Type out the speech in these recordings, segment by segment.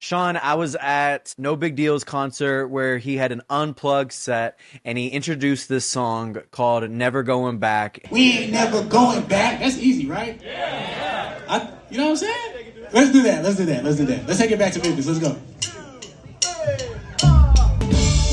Shawn, I was at No Big Deal's concert where he had an unplugged set and he introduced this song called Never Going Back. We ain't never going back. That's easy, right? Yeah. You know what I'm saying? Let's do that. Let's take it back to Memphis. Let's go.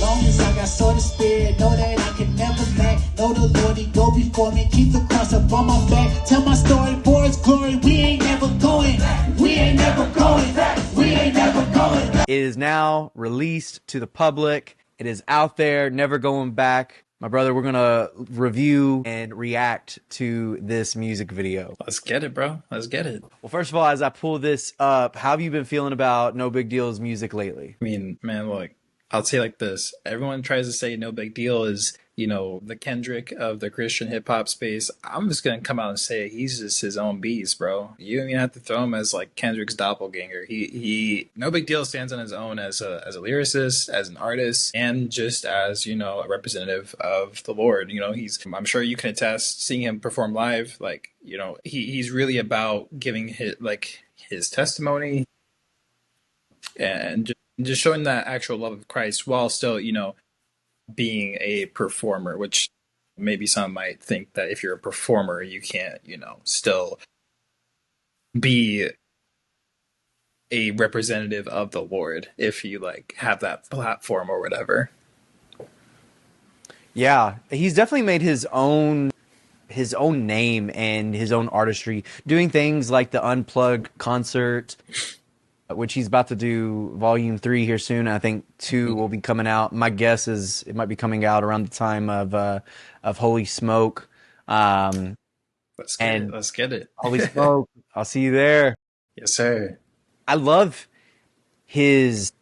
Long as I got sword of spirit, know that I can never lack. Know the Lord, he go before me, keep the cross up on my back. Tell my story for his glory. We ain't never going. We ain't never going. We ain't never going. It is now released to the public. It is out there, never going back. My brother, we're going to review and react to this music video. Let's get it, bro. Let's get it. Well, first of all, as I pull this up, how have you been feeling about No Big Deal's music lately? I mean, man, look, I'll say like this. Everyone tries to say No Big Deal is, you know, the Kendrick of the Christian hip hop space. I'm just going to come out and say he's just his own beast, bro. You don't even have to throw him as like Kendrick's doppelganger. No Big Deal stands on his own as a lyricist, as an artist, and just as, you know, a representative of the Lord. You know, I'm sure you can attest, seeing him perform live, like, you know, he's really about giving his testimony and just showing that actual love of Christ while still, you know, being a performer, which maybe some might think that if you're a performer, you can't, you know, still be a representative of the Lord if you like have that platform or whatever. Yeah, he's definitely made his own name and his own artistry, doing things like the Unplugged concert, which he's about to do volume 3 here soon. I think 2 will be coming out. My guess is it might be coming out around the time of Holy Smoke. Let's get it. Holy Smoke. I'll see you there. Yes, sir. I love the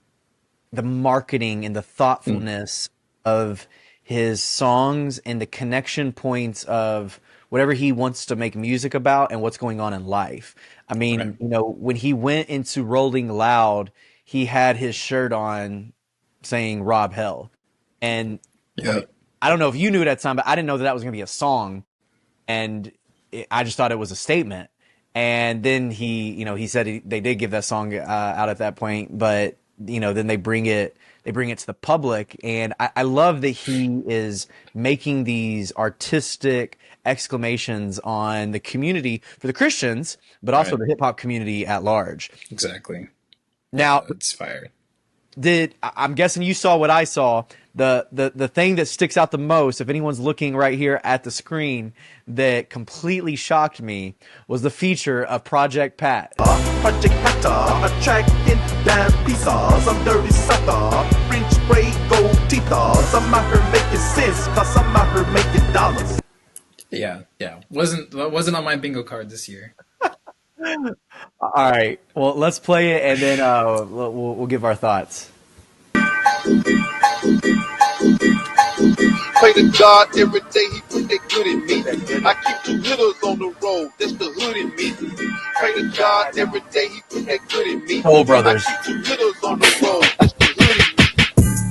marketing and the thoughtfulness of his songs and the connection points of whatever he wants to make music about and what's going on in life. I mean, right. You know, when he went into Rolling Loud, he had his shirt on saying Rob Hell. And I don't know if you knew it at the time, but I didn't know that was going to be a song. And I just thought it was a statement. And then he said they did give that song out at that point, but you know, then they bring it to the public. And I love that he is making these artistic exclamations on the community for the Christians, but also the hip hop community at large. Exactly. Now, it's fire. I'm guessing you saw what I saw. The thing that sticks out the most, if anyone's looking right here at the screen, that completely shocked me was the feature of Project Pat. Project Pat, attracting bad pieces. I'm dirty sucker, French braid, gold teeth. I'm out here making sense, cause I'm out here making dollars. Yeah. Wasn't on my bingo card this year. All right. Well, let's play it and then we'll give our thoughts. Pray to God every day, he put that good in me. I keep 2 hitters on the road, that's the hood in me. Pray to God every day, he put that good in me. Toll Brothers. I keep 2 hitters on the road, that's the hood in me.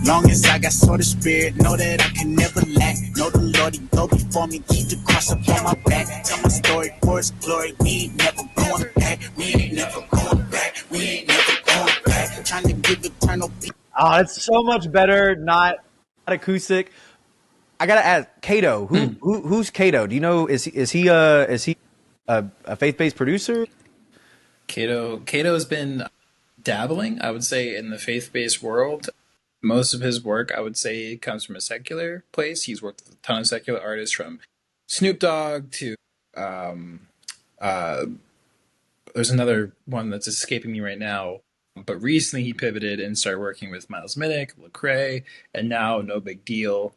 Long as I got sword of spirit, know that I can never lack. Know the Lord, he go before me, keep the cross up on my back. Tell my story for his glory, we ain't never going back. We ain't never going back. We ain't never going back. Trying to give eternal peace. Oh, it's so much better, not acoustic. I gotta ask, Kato. Who's Kato? Do you know? Is he a faith-based producer? Kato has been dabbling, I would say, in the faith-based world. Most of his work, I would say, comes from a secular place. He's worked with a ton of secular artists, from Snoop Dogg to there's another one that's escaping me right now. But recently he pivoted and started working with Miles Minnick, Lecrae, and now No Big Deal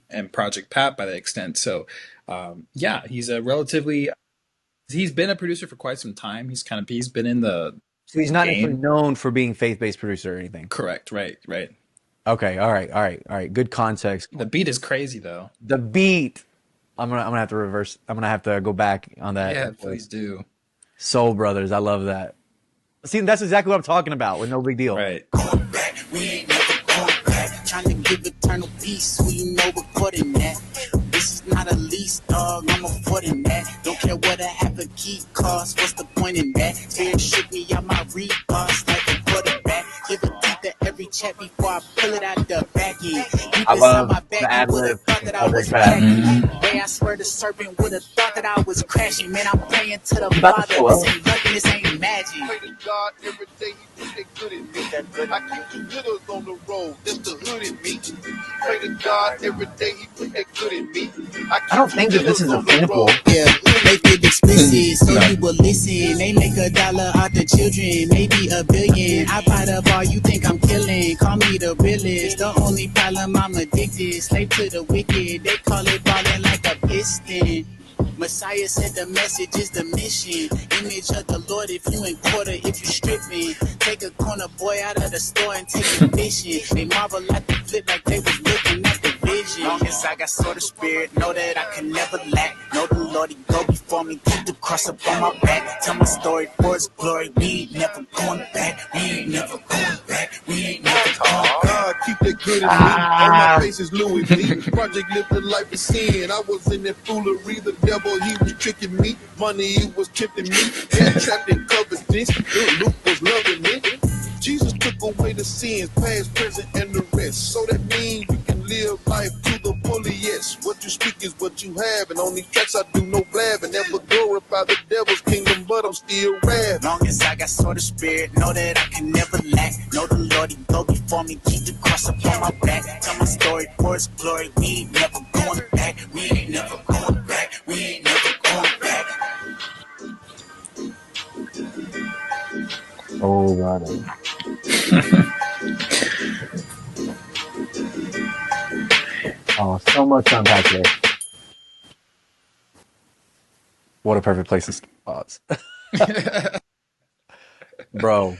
and Project Pat by that extent. So, he's been a producer for quite some time. He's been in the So he's not game. necessarily known for being faith-based producer or anything. Correct. Right. Okay. All right. Good context. The beat is crazy though. The beat. I'm gonna have to reverse. I'm gonna have to go back on that. Yeah, please do. Soul Brothers. I love that. See, that's exactly what I'm talking about with No Big Deal. Right. Going back, we ain't never going back. Trying to give eternal peace, who you know we're putting that. This is not a lease, dog, I'm affording that. Don't care what a half a key costs, what's the point in that? Spirit shook me out my rebus like a check before I pull it out the back end. Deep I inside love my the back, ad you would lib have thought from that I was Project Pat. cracking. Way I swear the serpent would have thought that I was crashing. Man, I'm praying to the You about to Father. show This up? ain't luck and this ain't magic. Pray to God every day he put that good in me. I keep two hitters on the road, that's the hood in me. Pray to God every day he put that good in me. I don't think that this is a sample. Yeah, make it explicit so you will listen. They make $1 out the children, maybe $1 billion. I buy the bar, you think I'm killing. Call me the realest. The only problem I'm addicted. Slave to the wicked. They call it ballin' like a piston. Messiah said the message is the mission. Image of the Lord if you ain't quarter, if you stripping. Take a corner boy out of the store and take a fishing. They marvel at the flip like they was looking at the vision. Long as I got sort of spirit, know that I can never lack. Know the Lord, he go before me, keep the cross up on my back. Tell my story for his glory, we ain't never going back. We ain't never going back. We ain't never going back. God, keep that good in me. On my face is Louis V. Project lived a life of sin. I was in that foolery. The devil, he was tricking me. Money, he was tempting me. Head trapped in covetousness. Good Luke was loving it. Jesus took away the sins, past, present, and the rest. So that means we can live life to the fullest. What you speak is what you have. And on these tracks, I do no blab. And never glorify the devil's kingdom, but I'm still rap. Long as I got sort of spirit, know that I can never lack. Know the Lord, he go before me, keep the cross up on my back. Tell my story for his glory, we ain't never going back. We ain't never going back. We ain't never going back. Oh, God. Oh, so much to unpack there. What a perfect place to pause. Bro,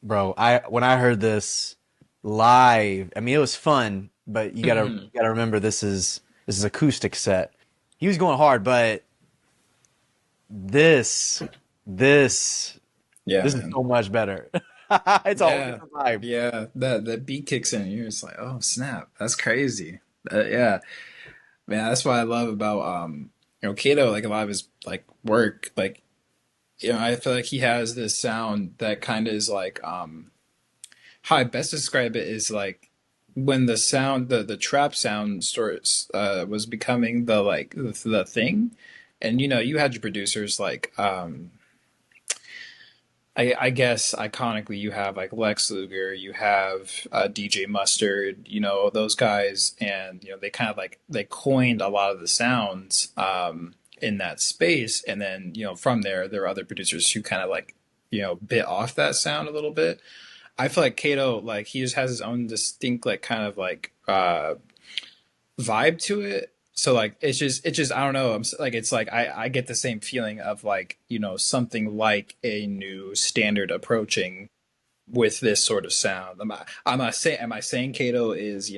when I heard this live, I mean it was fun, but you gotta remember this is acoustic set. He was going hard, but this Yeah, is man. so much better. It's all Yeah, different vibe. yeah. That beat kicks in, and you're just like, oh snap, that's crazy. Yeah, man. That's what I love about Kato. Like a lot of his like work, like I feel like he has this sound that kind of is like how I best describe it is like when the sound the trap sound starts was becoming the thing, and you had your producers like I guess iconically you have like Lex Luger, you have DJ Mustard, those guys, and they kind of like they coined a lot of the sounds in that space, and then from there are other producers who kind of like bit off that sound a little bit. I feel like Kato, like he just has his own distinct like kind of like vibe to it. So like it's just I don't know. It's like I get the same feeling of like something like a new standard approaching with this sort of sound. Am I saying Kato is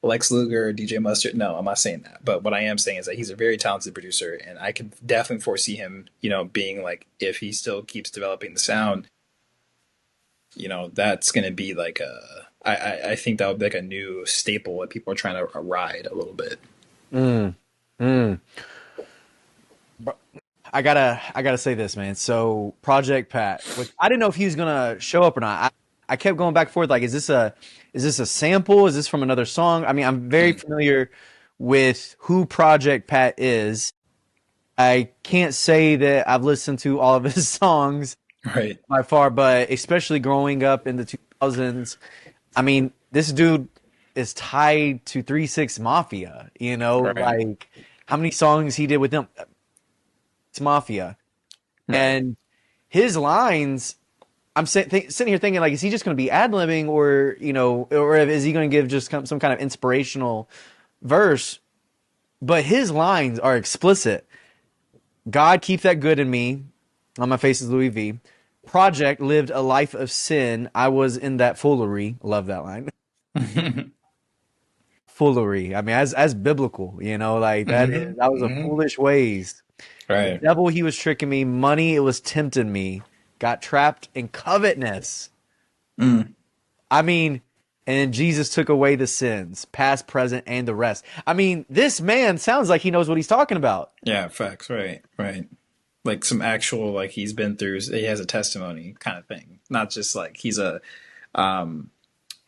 Lex Luger, DJ Mustard? No, I'm not saying that. But what I am saying is that he's a very talented producer, and I can definitely foresee him being like, if he still keeps developing the sound, that's going to be like I think that would be like a new staple that people are trying to ride a little bit. I gotta say this, man. So Project Pat, which I didn't know if he was gonna show up or not. I kept going back and forth. Like, is this a sample? Is this from another song? I mean, I'm very familiar with who Project Pat is. I can't say that I've listened to all of his songs Right. by far, but especially growing up in the 2000s, I mean, this dude is tied to 3 6 Mafia, Right. like how many songs he did with them. It's Mafia. Right. And his lines, I'm sitting here thinking, like, is he just going to be ad-libbing or, or is he going to give just some kind of inspirational verse? But his lines are explicit. God, keep that good in me. On my face is Louis V. Project lived a life of sin. I was in that foolery. Love that line. Foolery. I mean, as biblical, like that was a foolish ways. Right. The devil, he was tricking me. Money, it was tempting me. Got trapped in covetousness. I mean, and Jesus took away the sins, past, present, and the rest. I mean, this man sounds like he knows what he's talking about. Yeah, facts. Right. Like some actual, like he's been through, he has a testimony kind of thing. Not just like he's a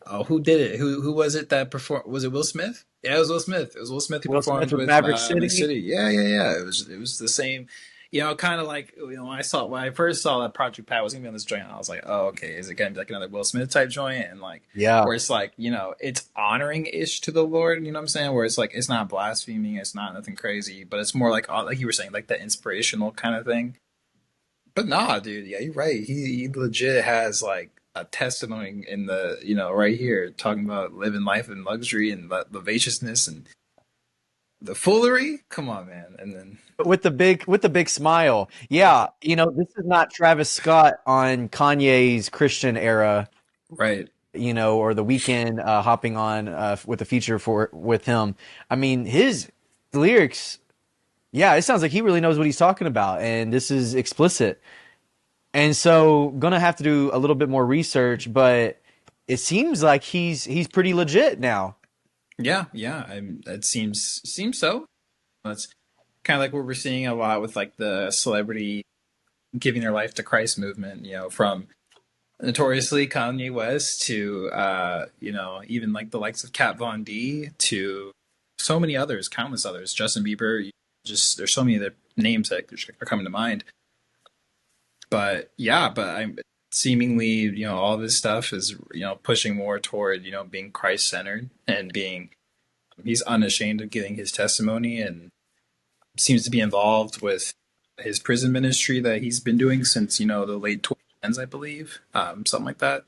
Oh, who did it? Who was it that performed? Was it Will Smith? Yeah, it was Will Smith. It was Will Smith who Will Smith performed with with Maverick Maverick City. City. Yeah. It was the same. Kind of like when I first saw that Project Pat was gonna be on this joint, I was like, oh, okay, is it gonna be like another Will Smith type joint? And like, Yeah. where it's like, it's honoring ish to the Lord. You know what I'm saying? Where it's like it's not blaspheming, it's not nothing crazy, but it's more like you were saying, like the inspirational kind of thing. But nah, dude, yeah, you're right. He legit has like a testimony in the right here talking about living life in luxury and lasciviousness and the foolery. Come on, man. And then With the big smile. Yeah, this is not Travis Scott on Kanye's Christian era, right, or The Weeknd hopping on with a feature with him. I mean, his lyrics, yeah, it sounds like he really knows what he's talking about, and this is explicit. And so, gonna have to do a little bit more research, but it seems like he's pretty legit now. yeah. It seems so. That's kind of like what we're seeing a lot with like the celebrity giving their life to Christ movement. From notoriously Kanye West to even like the likes of Kat Von D to so many others, countless others, Justin Bieber. Just there's so many other names that are coming to mind. But yeah, I'm seemingly all of his stuff is pushing more toward being Christ centered and he's unashamed of giving his testimony and seems to be involved with his prison ministry that he's been doing since the late 2010s, I believe, something like that,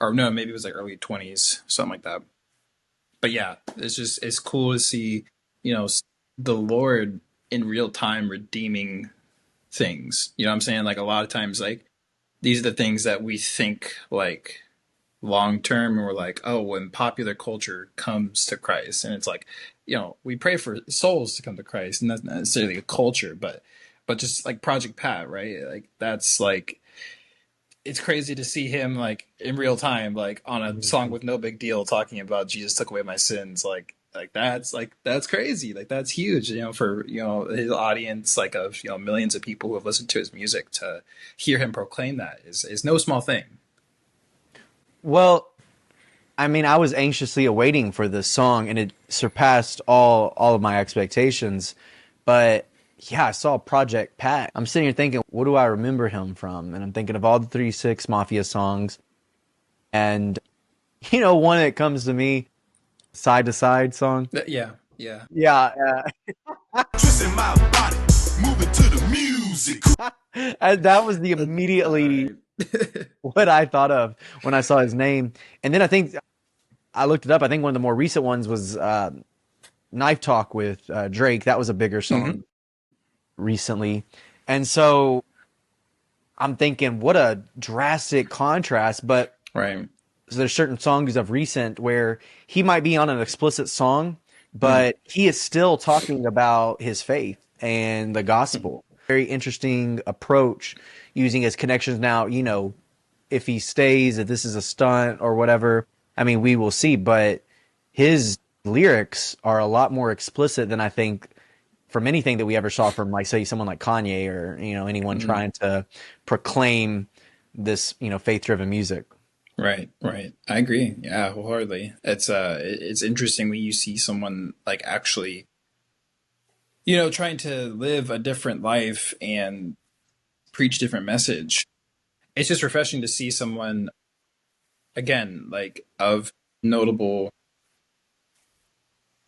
or no, maybe it was like early 20s, something like that. But yeah, it's cool to see the Lord in real time redeeming things. You know what I'm saying? Like a lot of times, like these are the things that we think like long term, and we're like, oh, when popular culture comes to Christ, and it's like, we pray for souls to come to Christ, and that's not necessarily a culture, but just like Project Pat, right? Like that's like it's crazy to see him like in real time, like on a song with No Big Deal, talking about Jesus took away my sins, like that's crazy, like that's huge, for his audience, like of millions of people who have listened to his music, to hear him proclaim that is no small thing. Well, I mean, I was anxiously awaiting for this song, and it surpassed all of my expectations. But yeah, I saw Project Pat. I'm sitting here thinking, what do I remember him from? And I'm thinking of all the 3 6 Mafia songs, and one that comes to me, Side to Side song. Yeah. Yeah. Twisting my body, moving to the music. And that was the immediately what I thought of when I saw his name. And then I think I looked it up. I think one of the more recent ones was Knife Talk with Drake. That was a bigger song recently. And so I'm thinking, what a drastic contrast. But Right. so there's certain songs of recent where he might be on an explicit song, but he is still talking about his faith and the gospel. Very interesting approach, using his connections now, if he stays, if this is a stunt or whatever, I mean, we will see. But his lyrics are a lot more explicit than I think from anything that we ever saw from, like, say, someone like Kanye or, anyone trying to proclaim this, faith-driven music. Right. I agree. Yeah, wholeheartedly. It's interesting when you see someone like actually, trying to live a different life and preach different message. It's just refreshing to see someone, again, like of notable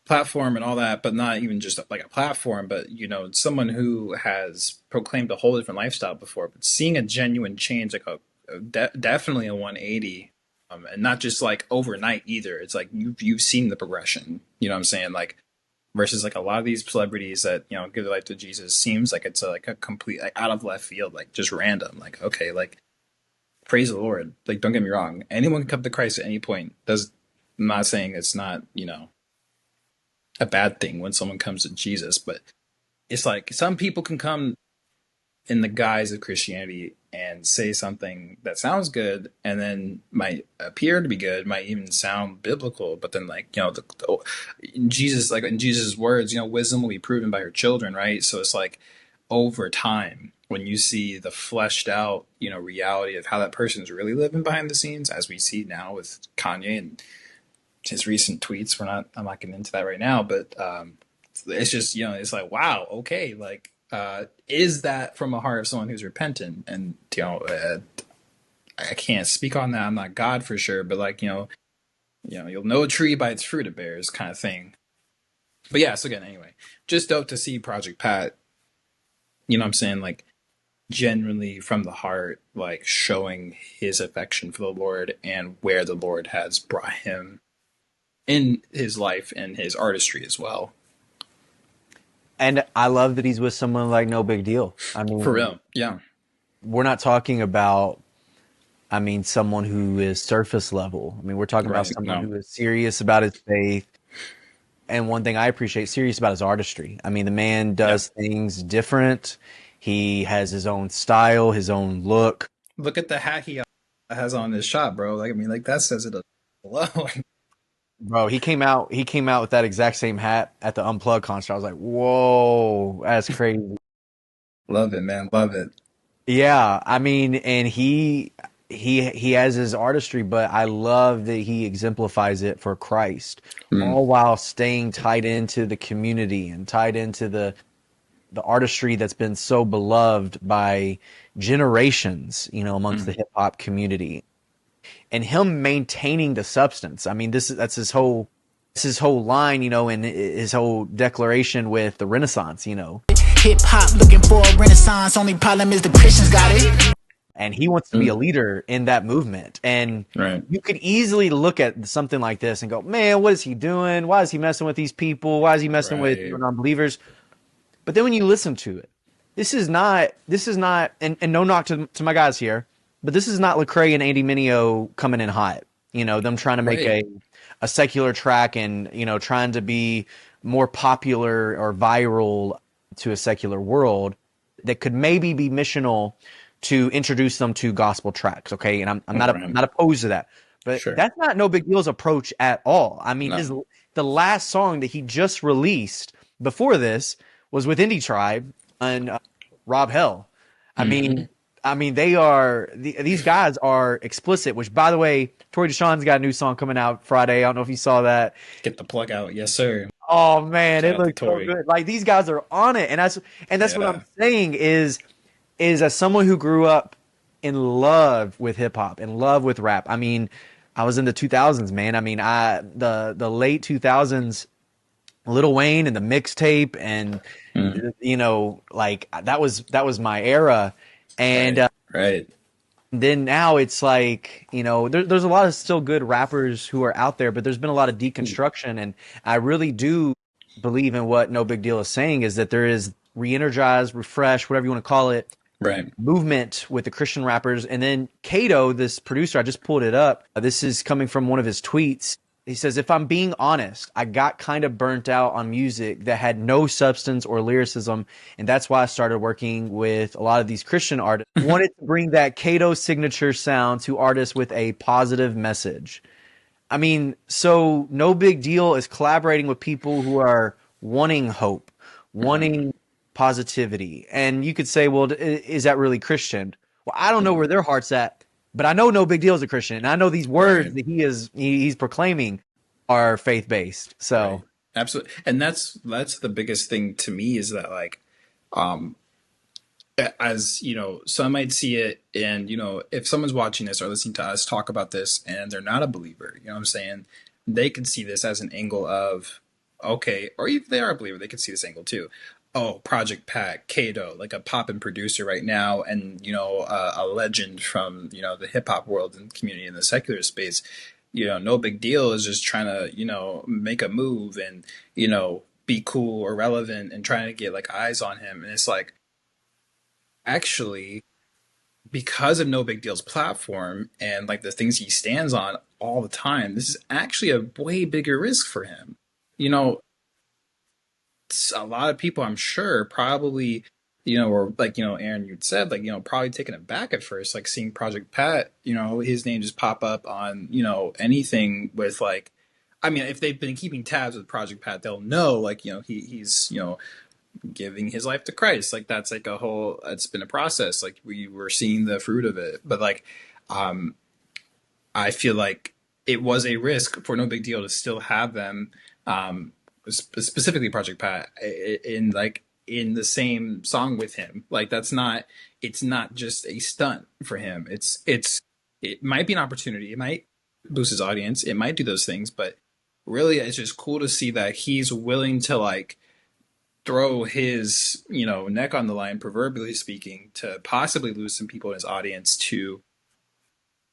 platform and all that, but not even just like a platform, but someone who has proclaimed a whole different lifestyle before, but seeing a genuine change, like definitely a 180, and not just like overnight either. It's like you've seen the progression. You know what I'm saying? Like versus like a lot of these celebrities that give their life to Jesus, seems like it's like a complete, like, out of left field, like just random. Like, okay, like praise the Lord. Like, don't get me wrong, anyone can come to Christ at any point. I'm not saying it's not a bad thing when someone comes to Jesus, but it's like some people can come in the guise of Christianity and say something that sounds good and then might appear to be good, might even sound biblical, but then like, in Jesus' words, wisdom will be proven by her children, right? So it's like, over time, when you see the fleshed out, reality of how that person's really living behind the scenes, as we see now with Kanye and his recent tweets. I'm not getting into that right now, but it's just, it's like, wow, okay, like, is that from a heart of someone who's repentant? And, I can't speak on that. I'm not God for sure, but like, you'll know a tree by its fruit it bears kind of thing. But yeah, so again, anyway, just dope to see Project Pat, you know what I'm saying? Like, genuinely from the heart, like showing his affection for the Lord and where the Lord has brought him in his life and his artistry as well. And I love that he's with someone like No Big Deal. I mean, For real, yeah. We're not talking about, someone who is surface level. I mean, we're talking about someone who is serious about his faith. And one thing I appreciate, serious about his artistry. I mean, the man does things different. He has his own style, his own look. Look at the hat he has on his shot, bro. Like, I mean, like, that says it alone. Bro, he came out with that exact same hat at the Unplugged concert. I was like, whoa, that's crazy. Love it, man. Love it. Yeah, I mean, and he has his artistry, but I love that he exemplifies it for Christ, all while staying tied into the community and tied into the artistry that's been so beloved by generations, amongst the hip hop community, and him maintaining the substance. I mean, that's his whole line, and his whole declaration with the Renaissance, Hip hop looking for a renaissance. Only problem is the Christians got it. And he wants to be a leader in that movement. And you could easily look at something like this and go, man, what is he doing? Why is he messing with these people? Why is he messing with non-believers? But then when you listen to it, this is not, and no knock to my guys here, but this is not Lecrae and Andy Mineo coming in hot. Them trying to make a secular track and, trying to be more popular or viral to a secular world that could maybe be missional to introduce them to gospel tracks. Okay. And I'm not opposed to that, but that's not No Big Deal's approach at all. I mean, the last song that he just released before this was with Indie Tribe and Rob Hell. I mean, these guys are explicit, which, by the way, Tory Deshawn's got a new song coming out Friday. I don't know if you saw that. Get the plug out. Yes, sir. Oh man, it looks so good. Like, these guys are on it. And that's what I'm saying is as someone who grew up in love with hip hop, in love with rap. I mean, I was in the 2000s, man. I mean, the late 2000s, Lil Wayne and the mixtape, and like that was my era. And then now it's like, there's a lot of still good rappers who are out there, but there's been a lot of deconstruction. And I really do believe in what No Big Deal is saying, is that there is re-energized, refresh, whatever you want to call it, movement with the Christian rappers. And then Kato, this producer, I just pulled it up. This is coming from one of his tweets. He says, if I'm being honest, I got kind of burnt out on music that had no substance or lyricism. And that's why I started working with a lot of these Christian artists. I wanted to bring that Kato signature sound to artists with a positive message. I mean, so No Big Deal is collaborating with people who are wanting hope, wanting positivity. And you could say, well, is that really Christian? Well, I don't know where their heart's at. But I know No Big Deal is a Christian, and I know these words that he's proclaiming are faith-based. So absolutely, and that's the biggest thing to me, is that, like, as some might see it, and if someone's watching this or listening to us talk about this and they're not a believer, what I'm saying, they could see this as an angle of, okay, or if they are a believer, they could see this angle too. Oh, Project Pat, Kato, like a poppin' producer right now, and a legend from the hip hop world and community in the secular space. No Big Deal is just trying to make a move and be cool or relevant and trying to get like eyes on him. And it's like, actually, because of No Big Deal's platform and like the things he stands on all the time, this is actually a way bigger risk for him. A lot of people, I'm sure, probably, or like, Aaron, you'd said, like, probably taken aback at first, like seeing Project Pat, his name just pop up on, anything with, like, I mean, if they've been keeping tabs with Project Pat, they'll know, like, he's, giving his life to Christ. Like that's like a whole, it's been a process. Like we were seeing the fruit of it. But like, I feel like it was a risk for No Big Deal to still have them, specifically Project Pat, in like in the same song with him. Like that's not, it's not just a stunt for him. It might be an opportunity. It might boost his audience. It might do those things, but really it's just cool to see that he's willing to like throw his, you know, neck on the line, proverbially speaking, to possibly lose some people in his audience to,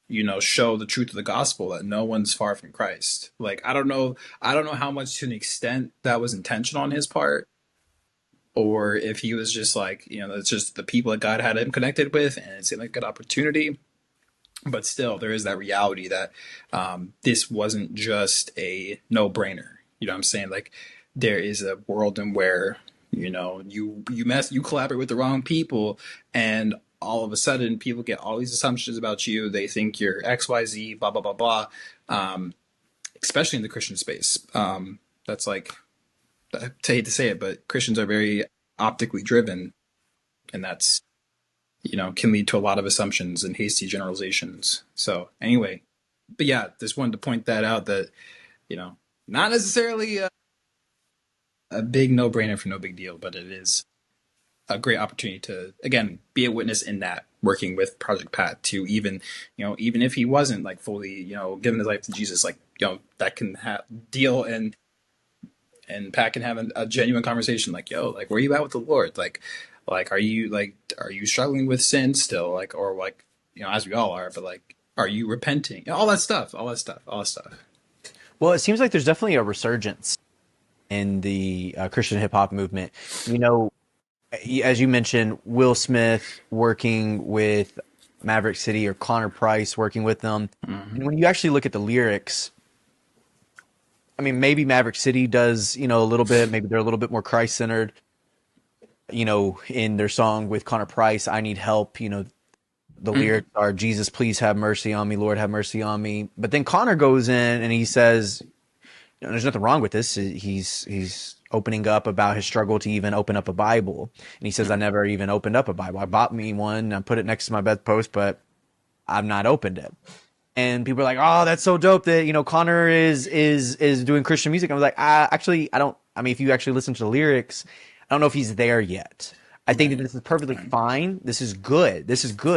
you know, show the truth of the gospel that no one's far from Christ. Like, I don't know how much to an extent that was intentional on his part, or if he was just like, you know, it's just the people that God had him connected with and it seemed like a good opportunity. But still, there is that reality that this wasn't just a no-brainer. You know what I'm saying? Like, there is a world in where, you know, you collaborate with the wrong people, and all of a sudden people get all these assumptions about you. They think you're XYZ, blah, blah, blah, blah. Especially in the Christian space. That's like, I hate to say it, but Christians are very optically driven, and that's, you know, can lead to a lot of assumptions and hasty generalizations. So anyway, but yeah, just wanted to point that out, that, you know, not necessarily a big no-brainer for No Big Deal, but it is a great opportunity to, again, be a witness in that, working with Project Pat to even, you know, even if he wasn't like fully, you know, giving his life to Jesus, like, you know, that can deal and Pat can have a genuine conversation like, yo, like, where are you at with the Lord? Like, are you struggling with sin still? Like, or like, you know, as we all are, but like, are you repenting? You know, all that stuff. Well, it seems like there's definitely a resurgence in the Christian hip hop movement. You know, as you mentioned, Will Smith working with Maverick City, or Connor Price working with them. Mm-hmm. And when you actually look at the lyrics, I mean, maybe Maverick City does, you know, a little bit, maybe they're a little bit more Christ-centered, you know, in their song with Connor Price, I Need Help, you know, the lyrics are, Jesus, please have mercy on me, Lord, have mercy on me. But then Connor goes in and he says, you know, there's nothing wrong with this. He's opening up about his struggle to even open up a Bible. And he says, I never even opened up a Bible. I bought me one, I put it next to my bedpost, but I've not opened it. And people are like, oh, that's so dope that, you know, Connor is doing Christian music. I was like, actually, I mean, if you actually listen to the lyrics, I don't know if he's there yet. I think that this is perfectly fine. This is good.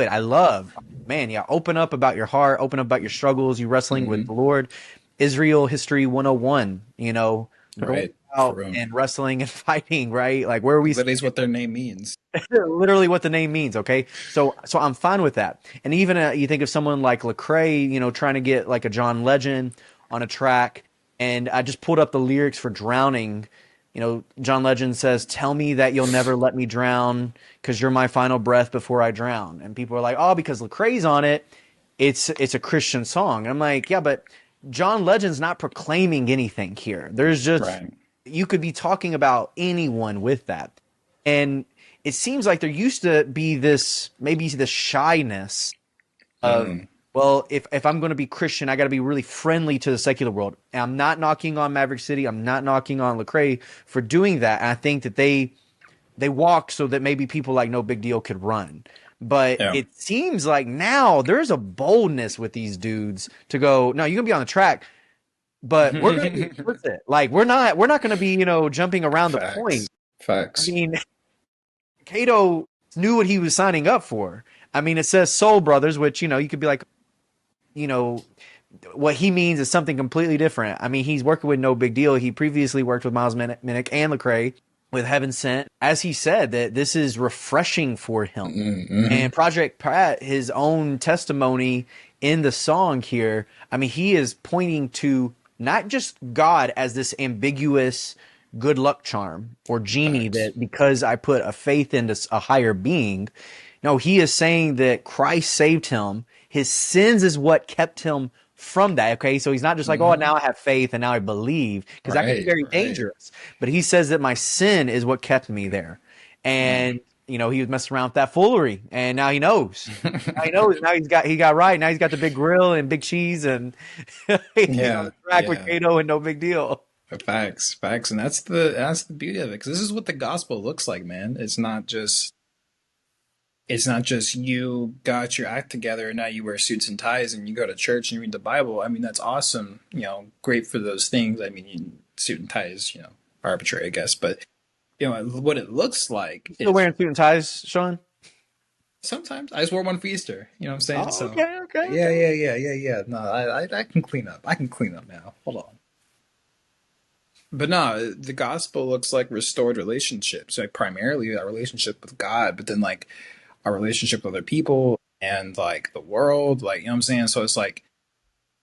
I love, man, yeah, open up about your heart, open up about your struggles, you wrestling with the Lord. Israel History 101, you know, right, out and wrestling and fighting, right? Like, where are we? That is what their name means. Literally what the name means, okay? So I'm fine with that. And even you think of someone like Lecrae, you know, trying to get like a John Legend on a track, and I just pulled up the lyrics for Drowning. You know, John Legend says, tell me that you'll never let me drown because you're my final breath before I drown. And people are like, oh, because Lecrae's on it, it's a Christian song. And I'm like, yeah, but John Legend's not proclaiming anything here. There's just, you could be talking about anyone with that. And it seems like there used to be this, maybe this shyness of, well, if I'm going to be Christian, I got to be really friendly to the secular world. And I'm not knocking on Maverick City. I'm not knocking on Lecrae for doing that. And I think that they walk so that maybe people like No Big Deal could run. But it seems like now there's a boldness with these dudes to go, no, you're going to be on the track, but we're going to be explicit. Like, we're not going to be, you know, jumping around the point. Facts. I mean, Kato knew what he was signing up for. I mean, it says Soul Brothers, which, you know, you could be like, you know, what he means is something completely different. I mean, he's working with No Big Deal. He previously worked with Miles Minnick and Lecrae with Heaven Sent. As he said, that this is refreshing for him. And Project Pat, his own testimony in the song here, I mean, he is pointing to not just God as this ambiguous good luck charm or genie that because I put a faith into a higher being. No, he is saying that Christ saved him. His sins is what kept him from that. Okay. So he's not just like, oh, now I have faith and now I believe, because that can be very dangerous. But he says that my sin is what kept me there. And, you know, he was messing around with that foolery, and now he knows. Now he got right. Now he's got the big grill and big cheese, and he's on the track with Kato and No Big Deal. Facts, and that's the beauty of it. Because this is what the gospel looks like, man. It's not just you got your act together and now you wear suits and ties and you go to church and you read the Bible. I mean, that's awesome. Great for those things. I mean, suit and ties, arbitrary, I guess. But what it looks like Still is wearing suit and ties, Sean? sometimes I just wore one for Easter. You know what I'm saying? Oh, So okay. yeah. No, I can clean up. I can clean up now. Hold on. But no, the gospel looks like restored relationships, like primarily our relationship with God, but then like our relationship with other people and like the world, like, you know what I'm saying? So it's like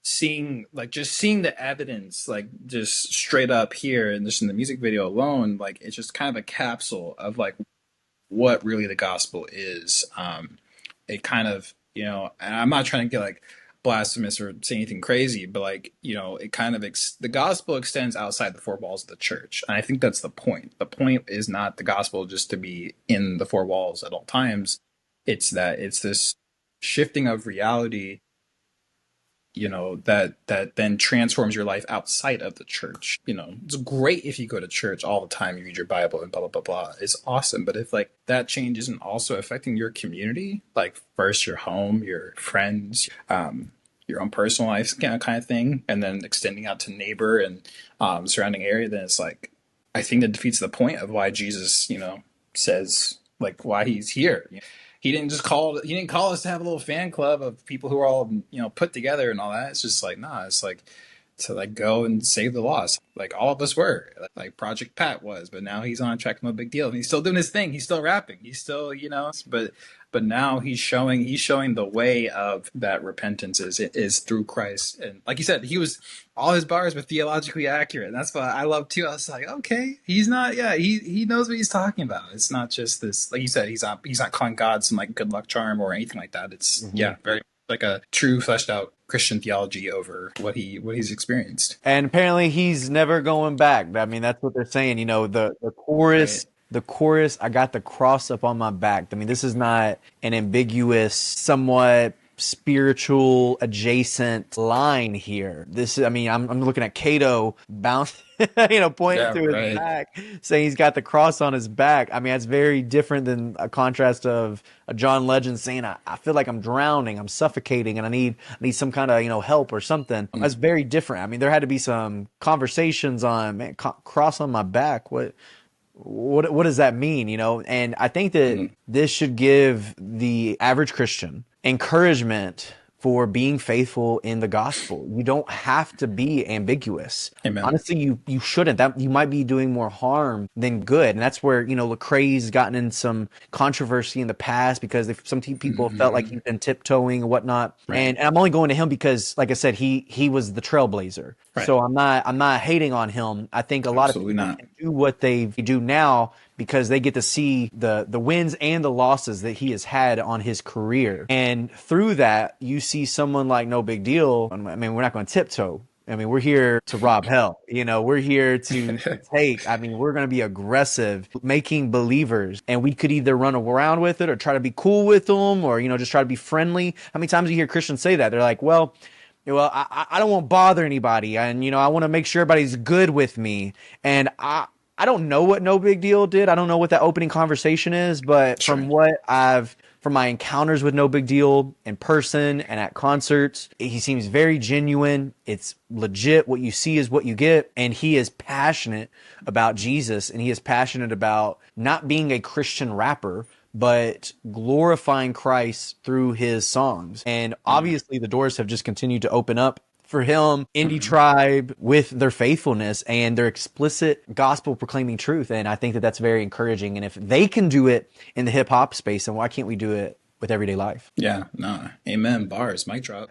just seeing the evidence, like just straight up here and just in the music video alone, like it's just kind of a capsule of like what really the gospel is. It kind of, and I'm not trying to get like blasphemous or say anything crazy, but like, it kind of, the gospel extends outside the four walls of the church. And I think that's the point. The point is not the gospel just to be in the four walls at all times. It's that it's this shifting of reality, that then transforms your life outside of the church. It's great if you go to church all the time, you read your Bible and blah, blah, blah, blah. It's awesome. But if like that change isn't also affecting your community, like first your home, your friends, your own personal life kind of thing, and then extending out to neighbor and surrounding area, then it's like, I think that defeats the point of why Jesus, says like why he's here. He didn't call us to have a little fan club of people who are all, put together and all that. It's just like, nah, it's like to like go and save the lost. Like all of us were, like Project Pat was, but now he's on track, no big deal. And he's still doing his thing. He's still rapping. He's still, but now he's showing the way of that repentance is through Christ. And like you said, all his bars were theologically accurate. And that's what I love too. I was like, okay, he knows what he's talking about. It's not just this, like you said, he's not calling God some like good luck charm or anything like that. It's very like a true fleshed out Christian theology over what he's experienced. And apparently he's never going back. I mean, that's what they're saying. The chorus. Right. The chorus, I got the cross up on my back. I mean, this is not an ambiguous, somewhat spiritual adjacent line here. I'm looking at Kato bounce, pointing to his back, saying he's got the cross on his back. I mean, that's very different than a contrast of a John Legend saying, I feel like I'm drowning, I'm suffocating, and I need some kind of, help or something. That's very different. I mean, there had to be some conversations on, man, cross on my back. What does that mean? And I think that this should give the average Christian encouragement for being faithful in the gospel. You don't have to be ambiguous. Amen. Honestly, you shouldn't. That you might be doing more harm than good. And that's where, Lecrae's gotten in some controversy in the past because some people felt like he'd been tiptoeing and whatnot. Right. And I'm only going to him because, like I said, he was the trailblazer. Right. So I'm not hating on him. I think a lot of people can do what they do now because they get to see the wins and the losses that he has had on his career. And through that, you see someone like No Big Deal. I mean, we're not going to tiptoe. I mean, we're here to rob hell. We're here to take. I mean, we're going to be aggressive, making believers. And we could either run around with it or try to be cool with them or, just try to be friendly. How many times do you hear Christians say that? They're like, well, I don't want to bother anybody. And, I want to make sure everybody's good with me. And I don't know what No Big Deal did. I don't know what that opening conversation is, but from my encounters with No Big Deal in person and at concerts, he seems very genuine. It's legit. What you see is what you get. And he is passionate about Jesus, and he is passionate about not being a Christian rapper, but glorifying Christ through his songs. And obviously the doors have just continued to open up for him, Indie Tribe, with their faithfulness and their explicit gospel proclaiming truth. And I think that that's very encouraging. And if they can do it in the hip hop space, then why can't we do it with everyday life? Yeah, no. Amen. Bars, mic drop.